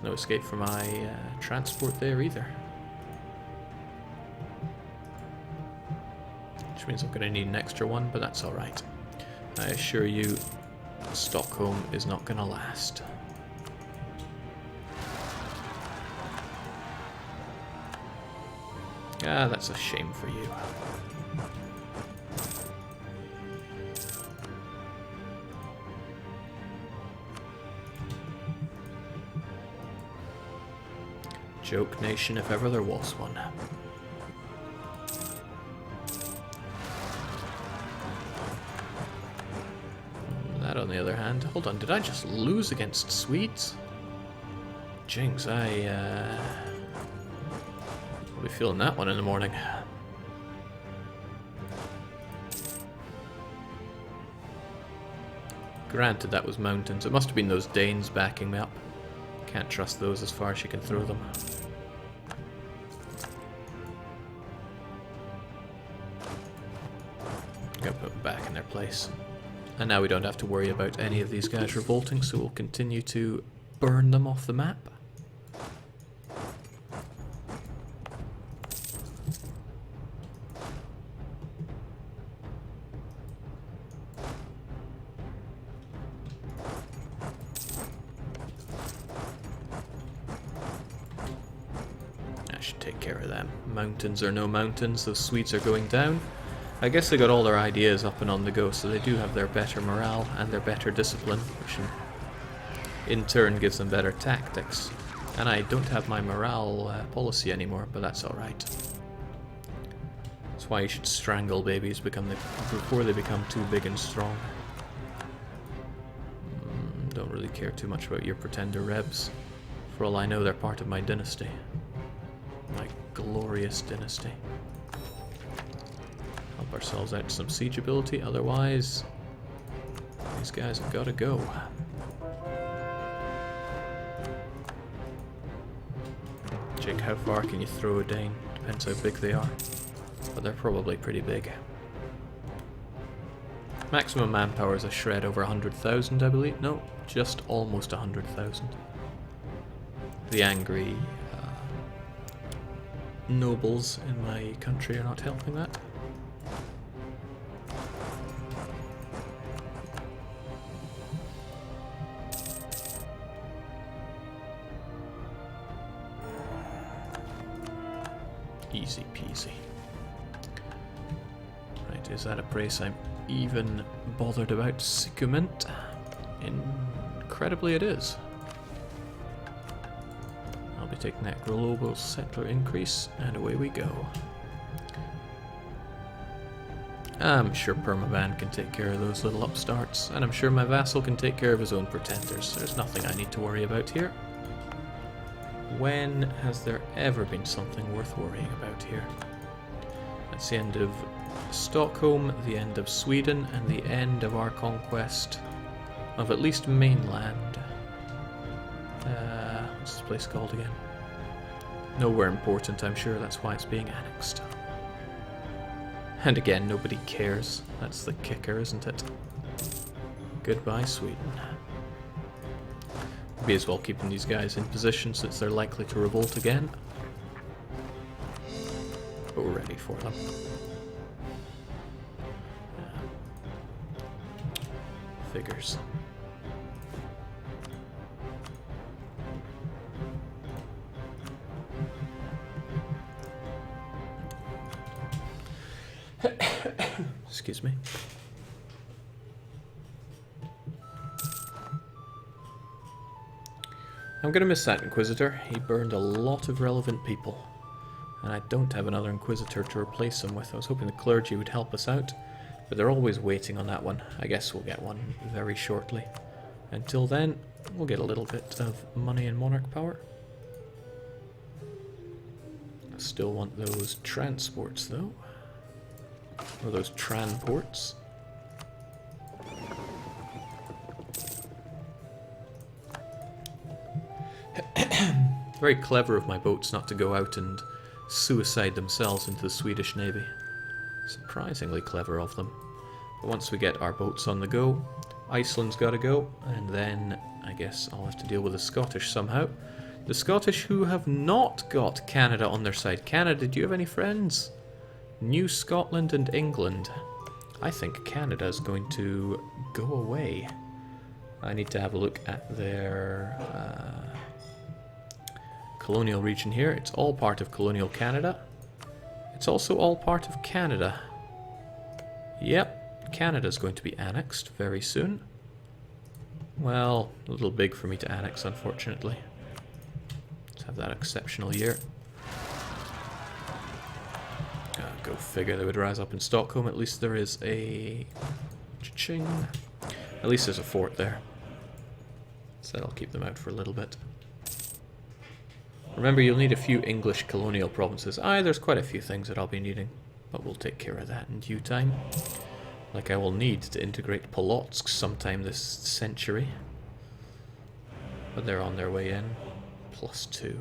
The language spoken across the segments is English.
There's no escape for my transport there either. Which means I'm going to need an extra one, but that's alright. I assure you, Stockholm is not going to last. Ah, that's a shame for you. Joke nation if ever there was one. That on the other hand, hold on, did I just lose against Swedes? Jinx, I'll be feeling that one in the morning. Granted, that was mountains. It must have been those Danes backing me up. Can't trust those as far as you can throw them. Gotta put them back in their place. And now we don't have to worry about any of these guys revolting, so we'll continue to burn them off the map. Take care of them. Mountains or no mountains, those Swedes are going down. I guess they got all their ideas up and on the go, so they do have their better morale and their better discipline, which in turn gives them better tactics. And I don't have my morale policy anymore, but that's alright. That's why you should strangle babies before they become too big and strong. Don't really care too much about your pretender rebs. For all I know, they're part of my dynasty. My glorious dynasty. Help ourselves out to some siege ability, otherwise these guys have got to go. Jake, how far can you throw a Dane? Depends how big they are, but they're probably pretty big. Maximum manpower is a shred over 100,000, I believe. No, just almost 100,000. The angry nobles in my country are not helping that. Easy peasy. Right, is that a place I'm even bothered about? Sycoment? Incredibly it is. I'll be taking that global settler increase, and away we go. I'm sure Permavan can take care of those little upstarts, and I'm sure my vassal can take care of his own pretenders. There's nothing I need to worry about here. When has there ever been something worth worrying about here? That's the end of Stockholm, the end of Sweden, and the end of our conquest of at least mainland. What's this place called again? Nowhere important, I'm sure. That's why it's being annexed. And again, nobody cares. That's the kicker, isn't it? Goodbye, Sweden. Be as well keeping these guys in position since they're likely to revolt again. But we're ready for them. Figures. Excuse me. I'm gonna miss that Inquisitor. He burned a lot of relevant people. And I don't have another Inquisitor to replace him with. I was hoping the clergy would help us out, but they're always waiting on that one. I guess we'll get one very shortly. Until then, we'll get a little bit of money and monarch power. I still want those transports though. Or those transports. Very clever of my boats not to go out and suicide themselves into the Swedish Navy. Surprisingly clever of them. But once we get our boats on the go, Iceland's got to go, and then I guess I'll have to deal with the Scottish somehow. The Scottish who have not got Canada on their side. Canada, do you have any friends? New Scotland and England. I think Canada is going to go away. I need to have a look at their colonial region here. It's all part of colonial Canada. It's also all part of Canada. Yep, Canada's going to be annexed very soon. Well, a little big for me to annex, unfortunately. Let's have that exceptional year. Go figure, they would rise up in Stockholm. At least there is a... Cha-ching. At least there's a fort there. So that'll keep them out for a little bit. Remember, you'll need a few English colonial provinces. There's quite a few things that I'll be needing. But we'll take care of that in due time. Like I will need to integrate Polotsk sometime this century. But they're on their way in. +2.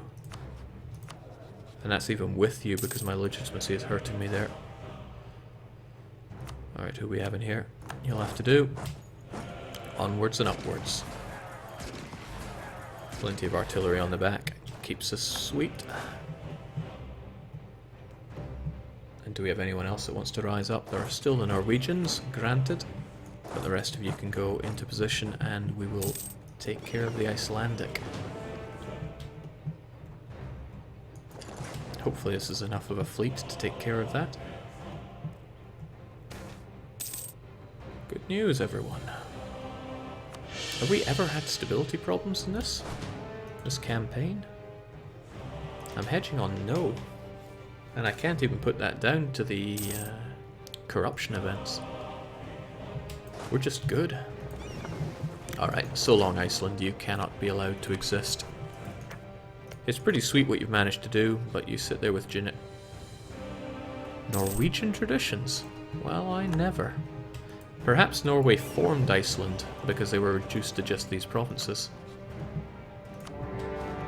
And that's even with you because my legitimacy is hurting me there. Alright, who we have in here? You'll have to do. Onwards and upwards. Plenty of artillery on the back. Keeps us sweet. And do we have anyone else that wants to rise up? There are still the Norwegians, granted. But the rest of you can go into position and we will take care of the Icelandic. Hopefully this is enough of a fleet to take care of that. Good news, everyone. Have we ever had stability problems in this campaign? I'm hedging on no. And I can't even put that down to the corruption events. We're just good. Alright, so long Iceland, you cannot be allowed to exist. It's pretty sweet what you've managed to do, but you sit there with Norwegian traditions? Well, I never. Perhaps Norway formed Iceland because they were reduced to just these provinces.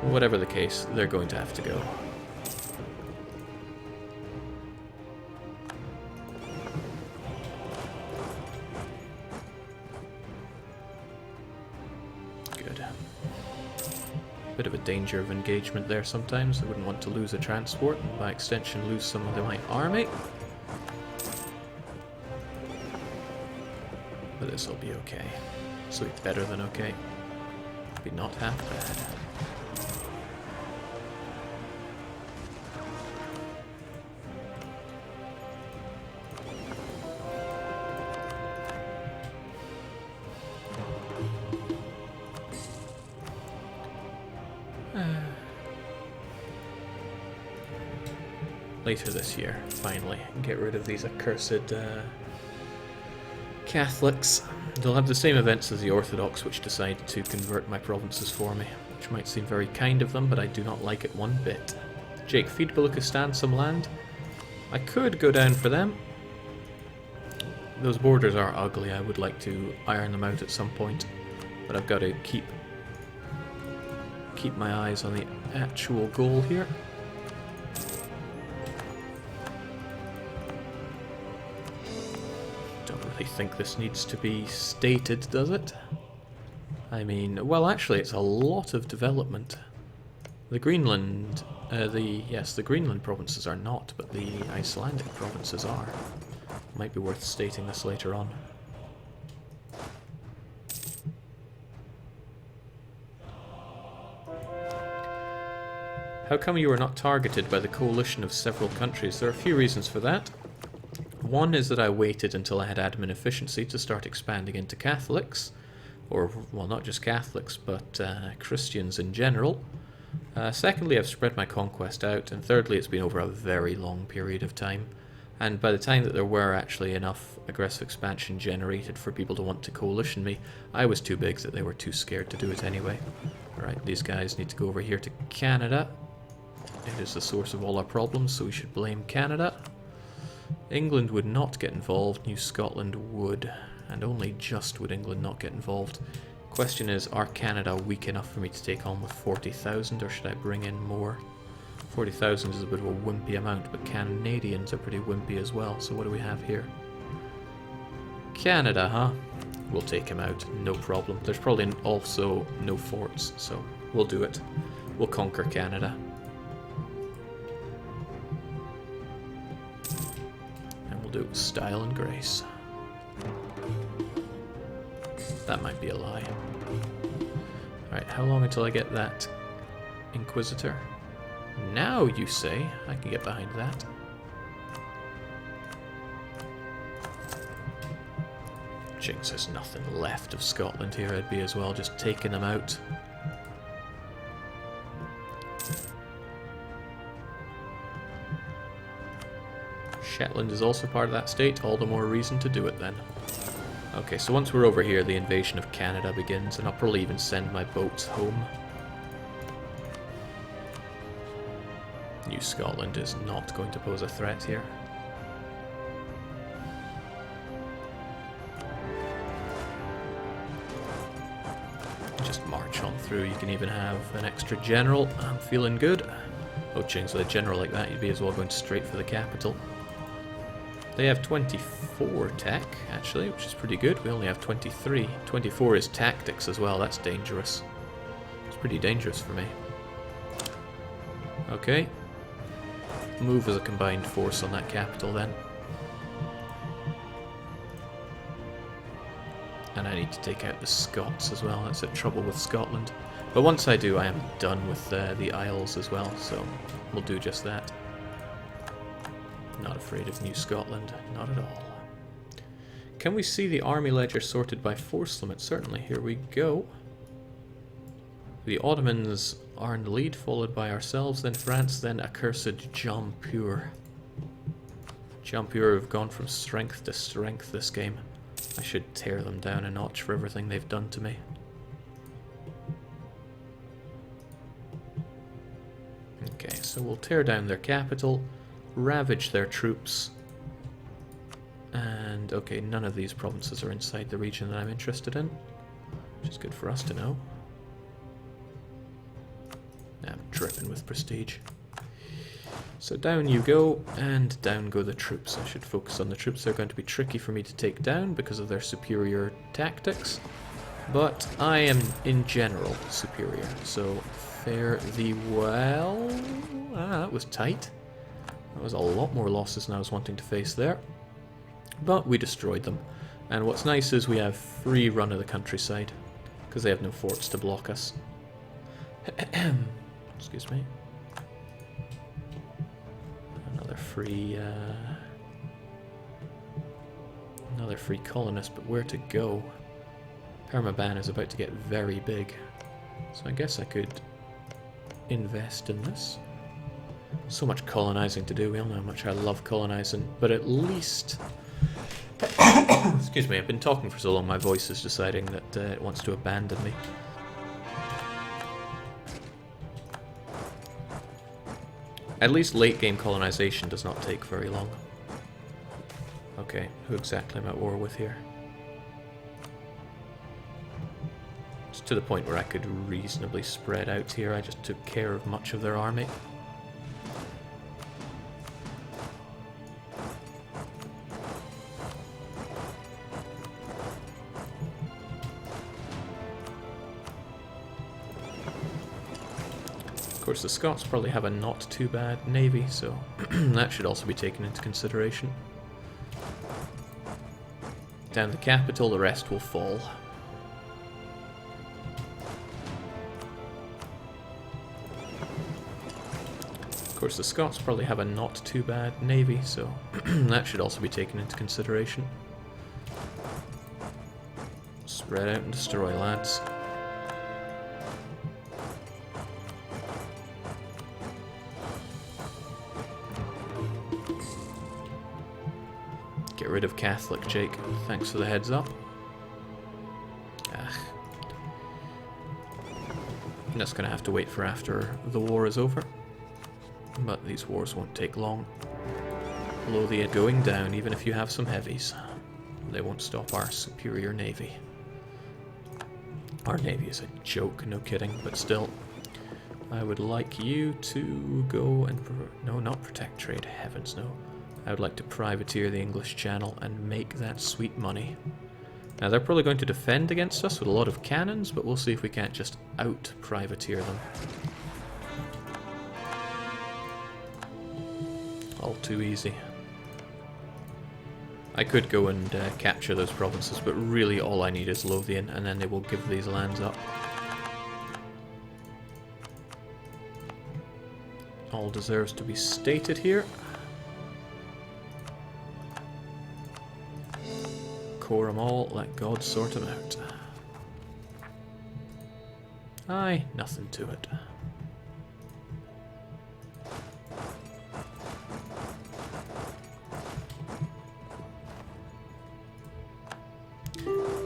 Whatever the case, they're going to have to go. Good. Bit of a danger of engagement there sometimes. I wouldn't want to lose a transport and by extension lose some of my army. But this will be okay. Sweet, better than okay. Be not half bad. Later this year, finally, get rid of these accursed Catholics. They'll have the same events as the Orthodox, which decided to convert my provinces for me, which might seem very kind of them, but I do not like it one bit. Jake, feed Baluchistan some land. I could go down for them. Those borders are ugly. I would like to iron them out at some point, but I've got to keep my eyes on the actual goal here. I think this needs to be stated, does it? I mean, well, actually, it's a lot of development. The Greenland, the Greenland provinces are not, but the Icelandic provinces are. Might be worth stating this later on. How come you were not targeted by the coalition of several countries? There are a few reasons for that. One is that I waited until I had admin efficiency to start expanding into Catholics, or, well, not just Catholics, but Christians in general. Secondly, I've spread my conquest out, and thirdly, it's been over a very long period of time. And by the time that there were actually enough aggressive expansion generated for people to want to coalition me, I was too big that they were too scared to do it anyway. Alright, these guys need to go over here to Canada. It is the source of all our problems, so we should blame Canada. England would not get involved, New Scotland would, and only just would England not get involved. Question is, are Canada weak enough for me to take on with 40,000, or should I bring in more? 40,000 is a bit of a wimpy amount, but Canadians are pretty wimpy as well, so what do we have here? Canada, huh? We'll take him out, no problem. There's probably also no forts, so we'll do it. We'll conquer Canada. And we'll do it with style and grace. That might be a lie. Alright, how long until I get that Inquisitor? Now, you say? I can get behind that. Jinx, there's nothing left of Scotland here. I'd be as well just taking them out. Shetland is also part of that state, all the more reason to do it then. Okay, so once we're over here, the invasion of Canada begins, and I'll probably even send my boats home. New Scotland is not going to pose a threat here. Just march on through. You can even have an extra general. I'm feeling good. Oh, jinx, with a general like that, you'd be as well going straight for the capital. They have 24 tech, actually, which is pretty good. We only have 23. 24 is tactics as well. That's dangerous. It's pretty dangerous for me. Okay. Move as a combined force on that capital then. And I need to take out the Scots as well. That's the trouble with Scotland. But once I do, I am done with the Isles as well, so we'll do just that. Not afraid of New Scotland, not at all. Can we see the army ledger sorted by force limit? Certainly, here we go. The Ottomans are in the lead, followed by ourselves, then France, then accursed Jampur. Jampur have gone from strength to strength this game. I should tear them down a notch for everything they've done to me. Okay, so we'll tear down their capital, ravage their troops, and okay, none of these provinces are inside the region that I'm interested in, which is good for us to know. I'm dripping with prestige. So down you go, and down go the troops. I should focus on the troops. They're going to be tricky for me to take down because of their superior tactics, but I am in general superior, so fare thee well. Ah, that was tight. That was a lot more losses than I was wanting to face there. But we destroyed them. And what's nice is we have free run of the countryside, because they have no forts to block us. Excuse me. Another free colonist, but where to go? Permaban is about to get very big. So I guess I could invest in this. So much colonizing to do. We all know how much I love colonizing, but at least excuse me, I've been talking for so long my voice is deciding that it wants to abandon me. At least late game colonization does not take very long. Okay, who exactly am I at war with here? It's to the point where I could reasonably spread out here. I just took care of much of their army. Of course, the Scots probably have a not too bad navy, so that should also be taken into consideration. Down the capital, the rest will fall. Of course, the Scots probably have a not too bad navy, so that should also be taken into consideration. Spread out and destroy, lads. Get rid of Catholic, Jake. Thanks for the heads up. I'm just going to have to wait for after the war is over. But these wars won't take long. Lothian going down, even if you have some heavies. They won't stop our superior navy. Our navy is a joke, no kidding, but still. I would like you to go and... No, not protect trade, heavens no. I would like to privateer the English Channel and make that sweet money. Now they're probably going to defend against us with a lot of cannons, but we'll see if we can't just out-privateer them. all too easy. I could go and capture those provinces, but really all I need is Lothian, and then they will give these lands up. All deserves to be stated here. Core them all, let God sort them out. Aye, nothing to it.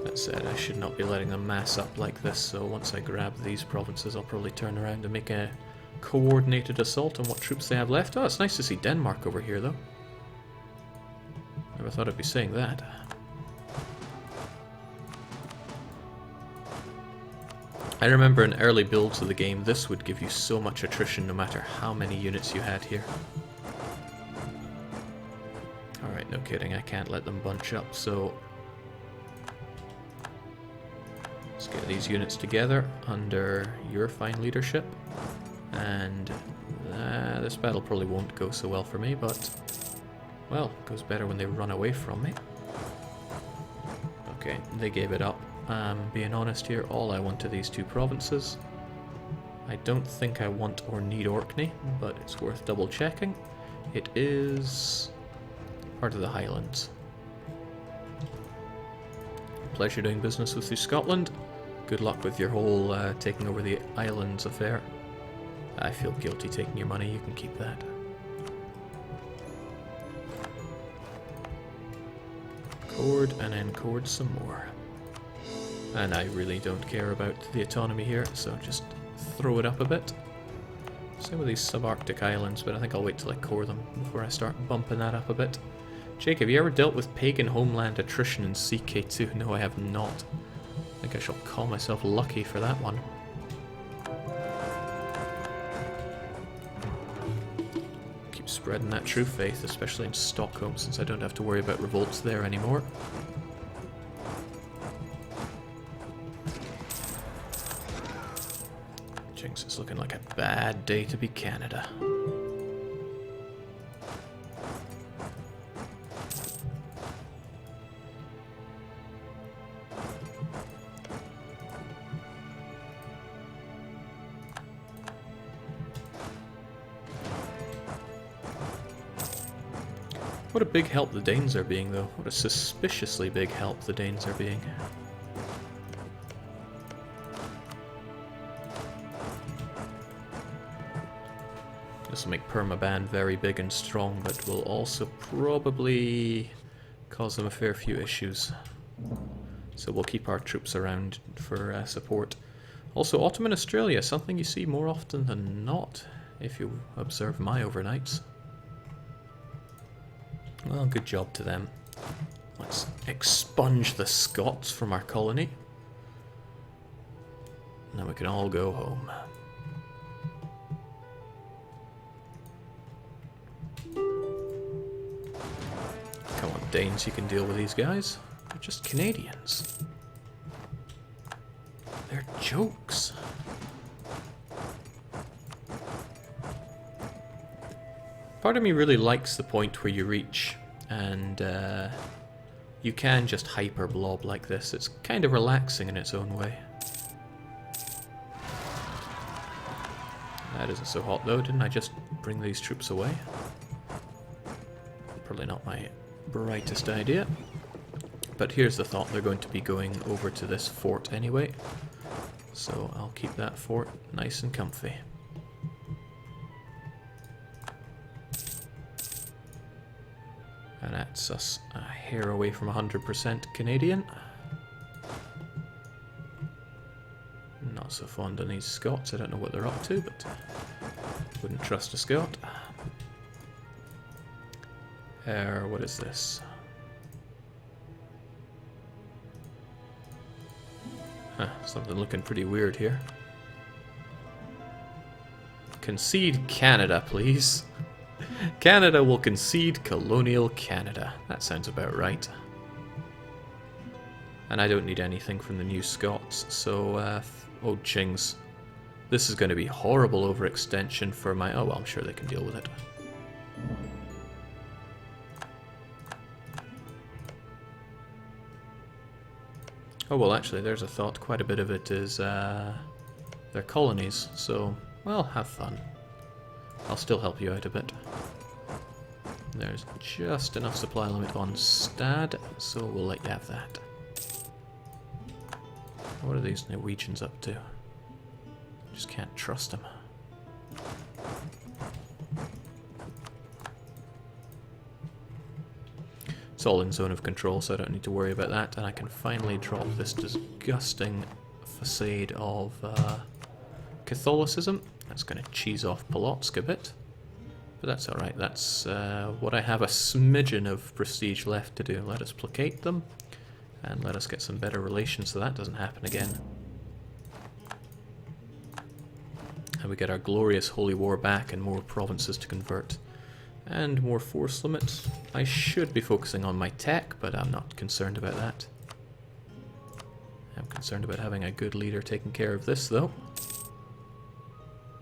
That said, I should not be letting them mass up like this, so once I grab these provinces I'll probably turn around and make a coordinated assault on what troops they have left. Oh, it's nice to see Denmark over here though. Never thought I'd be saying that. I remember in early builds of the game, this would give you so much attrition no matter how many units you had here. Alright, no kidding, I can't let them bunch up, so let's get these units together under your fine leadership. And this battle probably won't go so well for me, but, well, it goes better when they run away from me. Okay, they gave it up. Being honest here, all I want are these two provinces. I don't think I want or need Orkney, but it's worth double checking. It is part of the Highlands. Pleasure doing business with you, Scotland. Good luck with your whole taking over the islands affair. I feel guilty taking your money, you can keep that. Chord and then chord some more. And I really don't care about the autonomy here, so just throw it up a bit. Same with these subarctic islands, but I think I'll wait till I core them before I start bumping that up a bit. Jake, have you ever dealt with pagan homeland attrition in CK2? No, I have not. I think I shall call myself lucky for that one. Keep spreading that true faith, especially in Stockholm, since I don't have to worry about revolts there anymore. Jinx, it's looking like a bad day to be Canada. What a big help the Danes are being, though. What a suspiciously big help the Danes are being. This will make Permaban very big and strong, but will also probably cause them a fair few issues. So we'll keep our troops around for support. Also, Ottoman Australia, something you see more often than not, if you observe my overnights. Well, good job to them. Let's expunge the Scots from our colony. And then we can all go home. Come on, Danes, you can deal with these guys. They're just Canadians. They're jokes. Part of me really likes the point where you reach and you can just hyper blob like this. It's kind of relaxing in its own way. That isn't so hot though. Didn't I just bring these troops away? Probably not my brightest idea. But here's the thought, they're going to be going over to this fort anyway. So I'll keep that fort nice and comfy. And that's us a hair away from 100% Canadian. Not so fond of these Scots, I don't know what they're up to, but wouldn't trust a Scot. What is this? Huh, something looking pretty weird here. Concede Canada, please. Canada will concede colonial Canada. That sounds about right. And I don't need anything from the new Scots, so, oh chings. This is going to be horrible overextension for my... Oh, well, I'm sure they can deal with it. Oh well, actually, there's a thought. Quite a bit of it is their colonies, so, well, have fun. I'll still help you out a bit. There's just enough supply limit on Stad, so we'll let you have that. What are these Norwegians up to? Just can't trust them. It's all in zone of control, so I don't need to worry about that, and I can finally drop this disgusting facade of Catholicism. That's going to cheese off Polotsk a bit. But that's alright, that's what I have a smidgen of prestige left to do. Let us placate them, and let us get some better relations so that doesn't happen again. And we get our glorious Holy War back and more provinces to convert. And more force limits. I should be focusing on my tech, but I'm not concerned about that. I'm concerned about having a good leader taking care of this, though.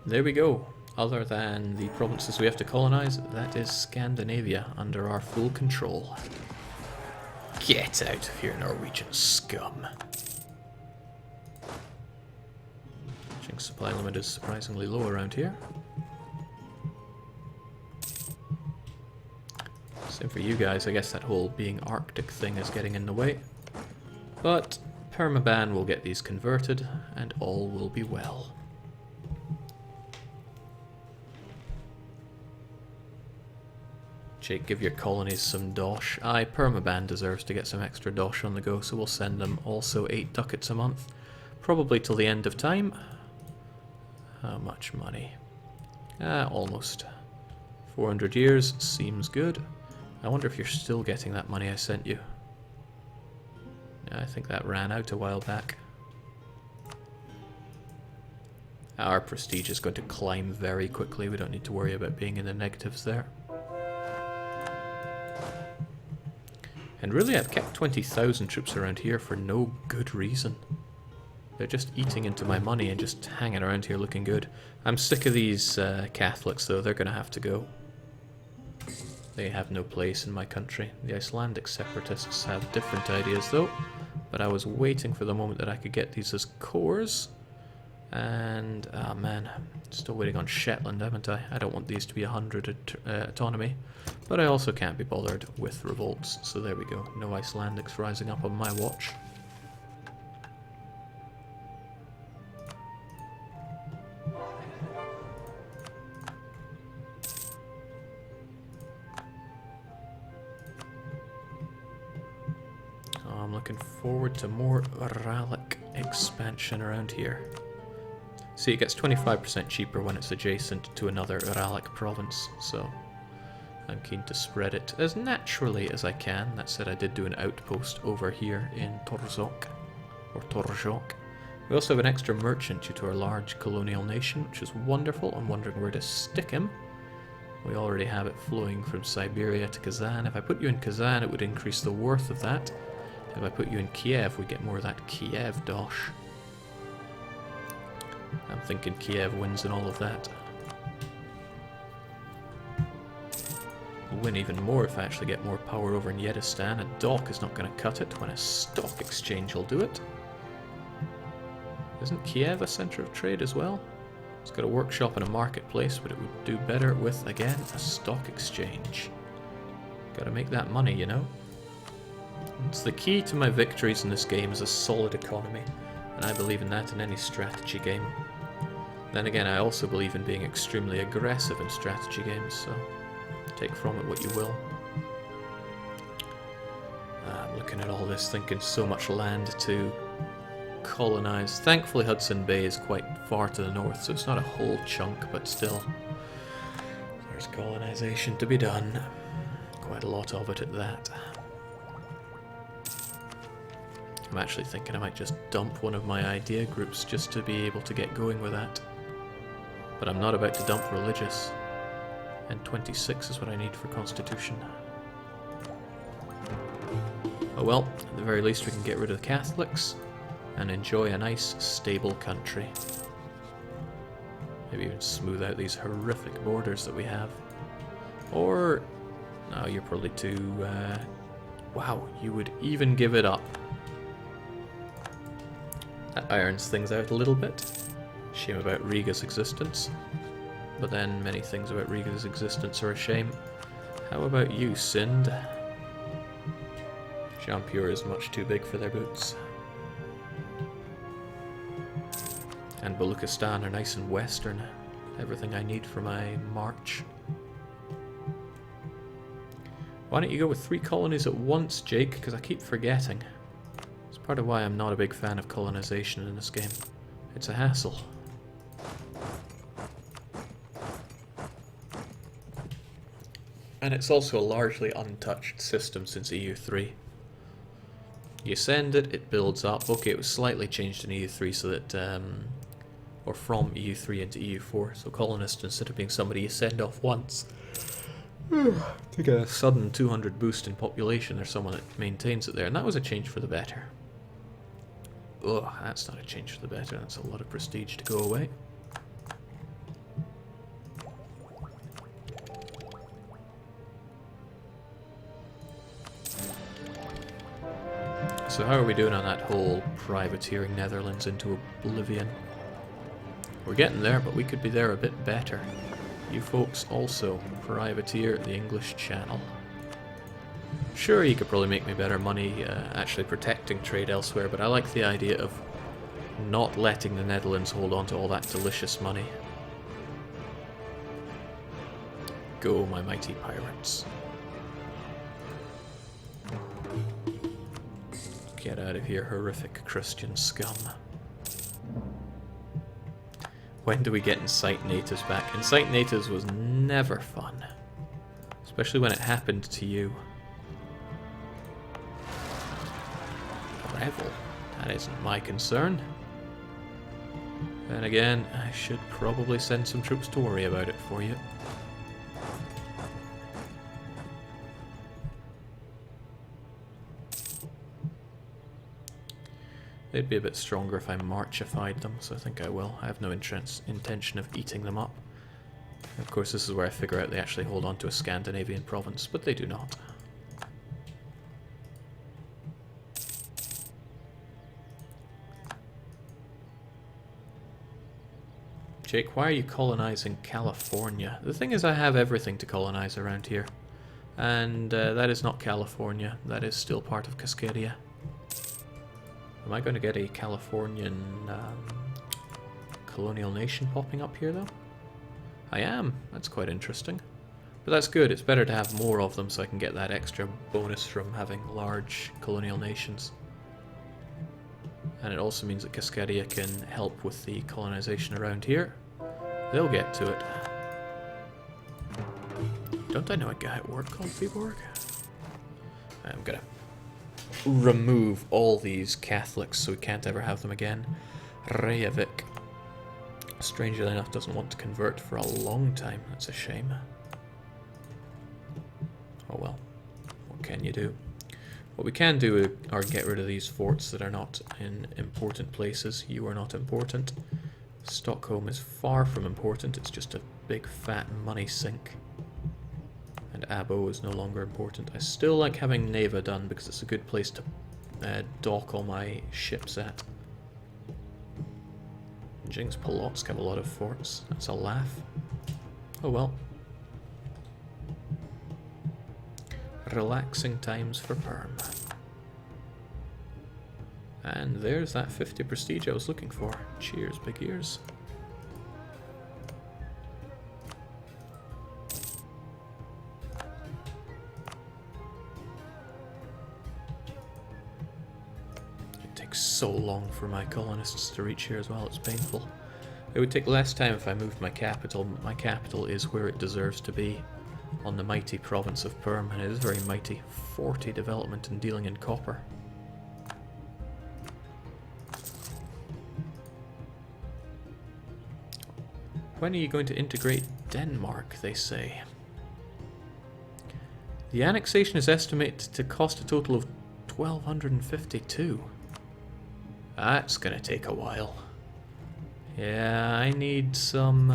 There we go. Other than the provinces we have to colonize, that is Scandinavia under our full control. Get out of here, Norwegian scum. Supply limit is surprisingly low around here. Same for you guys. I guess that whole being Arctic thing is getting in the way. But permaban will get these converted and all will be well. Jake, give your colonies some dosh. Aye, permaban deserves to get some extra dosh on the go, so we'll send them also 8 ducats a month. Probably till the end of time. How much money? Almost. 400 years seems good. I wonder if you're still getting that money I sent you. I think that ran out a while back. Our prestige is going to climb very quickly. We don't need to worry about being in the negatives there. And really, I've kept 20,000 troops around here for no good reason. They're just eating into my money and just hanging around here looking good. I'm sick of these Catholics, though. They're going to have to go. They have no place in my country. The Icelandic separatists have different ideas, though. But I was waiting for the moment that I could get these as cores. And, oh man, still waiting on Shetland, haven't I? I don't want these to be 100 autonomy. But I also can't be bothered with revolts. So there we go. No Icelandics rising up on my watch. I'm looking forward to more Uralic expansion around here. See, it gets 25% cheaper when it's adjacent to another Uralic province, so I'm keen to spread it as naturally as I can. That said, I did do an outpost over here in Torzok, or Torzhok. We also have an extra merchant due to our large colonial nation, which is wonderful. I'm wondering where to stick him. We already have it flowing from Siberia to Kazan. If I put you in Kazan, it would increase the worth of that. If I put you in Kiev, we get more of that Kiev dosh. I'm thinking Kiev wins in all of that. We'll win even more if I actually get more power over in Yedistan. A dock is not going to cut it when a stock exchange will do it. Isn't Kiev a centre of trade as well? It's got a workshop and a marketplace, but it would do better with, again, a stock exchange. Gotta make that money, you know? It's the key to my victories in this game is a solid economy, and I believe in that in any strategy game. Then again, I also believe in being extremely aggressive in strategy games, so take from it what you will. I'm looking at all this thinking so much land to colonize. Thankfully Hudson Bay is quite far to the north, so it's not a whole chunk, but still there's colonization to be done. Quite a lot of it at that. I'm actually thinking I might just dump one of my idea groups just to be able to get going with that. But I'm not about to dump religious. And 26 is what I need for Constitution. Oh well, at the very least we can get rid of the Catholics and enjoy a nice, stable country. Maybe even smooth out these horrific borders that we have. Or... no, you're probably too... wow, you would even give it up. That irons things out a little bit. Shame about Riga's existence. But then many things about Riga's existence are a shame. How about you, Sind? Jampure is much too big for their boots. And Baluchistan are nice and western. Everything I need for my march. Why don't you go with 3 colonies at once, Jake? Because I keep forgetting. It's part of why I'm not a big fan of colonization in this game. It's a hassle. And it's also a largely untouched system since EU3. You send it, it builds up. Okay, it was slightly changed in EU3 so that, or from EU3 into EU4. So colonists, instead of being somebody you send off once to get a sudden 200 boost in population, there's someone that maintains it there. And that was a change for the better. Ugh, that's not a change for the better. That's a lot of prestige to go away. So how are we doing on that whole privateering Netherlands into oblivion? We're getting there, but we could be there a bit better. You folks also privateer the English Channel. Sure, you could probably make me better money actually protecting trade elsewhere, but I like the idea of not letting the Netherlands hold on to all that delicious money. Go, my mighty pirates. Get out of here, horrific Christian scum. When do we get Incite Natives back? Incite Natives was never fun. Especially when it happened to you. Revel. That isn't my concern. And again, I should probably send some troops to worry about it for you. They'd be a bit stronger if I marchified them, so I think I will. I have no intention of eating them up. Of course, this is where I figure out they actually hold on to a Scandinavian province, but they do not. Jake, why are you colonizing California? The thing is, I have everything to colonize around here. And that is not California. That is still part of Cascadia. Am I going to get a Californian colonial nation popping up here, though? I am. That's quite interesting. But that's good. It's better to have more of them so I can get that extra bonus from having large colonial nations. And it also means that Cascadia can help with the colonization around here. They'll get to it. Don't I know a guy at work called Viborg? I'm gonna remove all these Catholics so we can't ever have them again. Reykjavik, strangely enough, doesn't want to convert for a long time. That's a shame. Oh well, what can you do? What we can do are get rid of these forts that are not in important places. You are not important. Stockholm is far from important. It's just a big fat money sink. And Abo is no longer important. I still like having Neva done because it's a good place to dock all my ships at. Jinx Polotsk have a lot of forts. That's a laugh. Oh well. Relaxing times for Perm. And there's that 50 prestige I was looking for. Cheers, big ears. So long for my colonists to reach here as well, it's painful. It would take less time if I moved my capital, but my capital is where it deserves to be, on the mighty province of Perm, and it is very mighty. 40 development and dealing in copper. When are you going to integrate Denmark, they say? The annexation is estimated to cost a total of 1,252. That's gonna take a while. Yeah, I need some